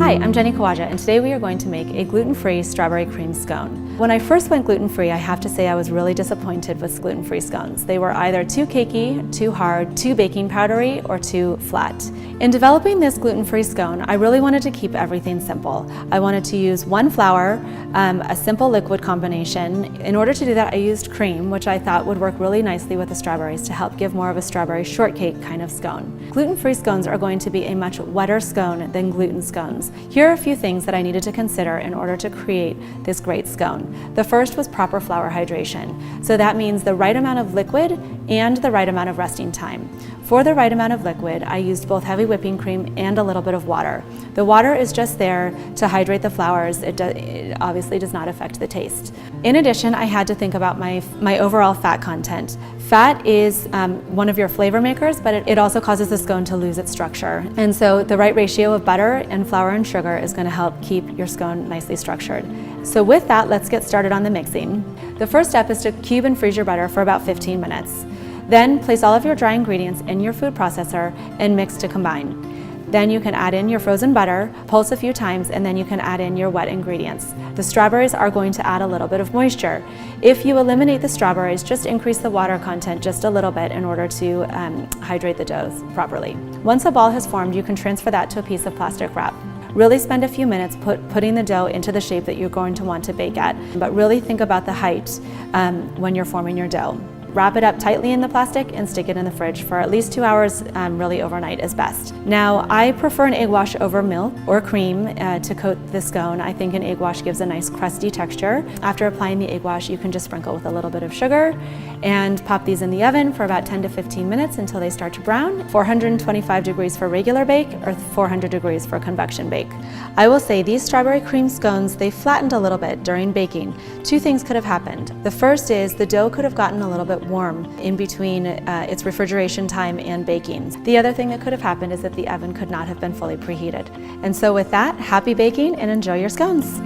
Hi, I'm Jenny Kawaja, and today we are going to make a gluten-free strawberry cream scone. When I first went gluten-free, I have to say I was really disappointed with gluten-free scones. They were either too cakey, too hard, too baking powdery, or too flat. In developing this gluten-free scone, I really wanted to keep everything simple. I wanted to use one flour, a simple liquid combination. In order to do that, I used cream, which I thought would work really nicely with the strawberries to help give more of a strawberry shortcake kind of scone. Gluten-free scones are going to be a much wetter scone than gluten scones. Here are a few things that I needed to consider in order to create this great scone. The first was proper flour hydration. So that means the right amount of liquid and the right amount of resting time. For the right amount of liquid, I used both heavy whipping cream and a little bit of water. The water is just there to hydrate the flours. It obviously does not affect the taste. In addition, I had to think about my overall fat content. Fat is one of your flavor makers, but it also causes the scone to lose its structure. And so the right ratio of butter and flour and sugar is going to help keep your scone nicely structured. So with that, let's get started on the mixing. The first step is to cube and freeze your butter for about 15 minutes. Then place all of your dry ingredients in your food processor and mix to combine. Then you can add in your frozen butter, pulse a few times, and then you can add in your wet ingredients. The strawberries are going to add a little bit of moisture. If you eliminate the strawberries, just increase the water content just a little bit in order to hydrate the dough properly. Once a ball has formed, you can transfer that to a piece of plastic wrap. Really spend a few minutes putting the dough into the shape that you're going to want to bake at, but really think about the height when you're forming your dough. Wrap it up tightly in the plastic and stick it in the fridge for at least 2 hours, really overnight is best. Now, I prefer an egg wash over milk or cream to coat the scone. I think an egg wash gives a nice crusty texture. After applying the egg wash, you can just sprinkle with a little bit of sugar and pop these in the oven for about 10 to 15 minutes until they start to brown. 425 degrees for regular bake or 400 degrees for convection bake. I will say these strawberry cream scones, they flattened a little bit during baking. Two things could have happened. The first is the dough could have gotten a little bit warm in between its refrigeration time and baking. The other thing that could have happened is that the oven could not have been fully preheated. And so with that, happy baking and enjoy your scones.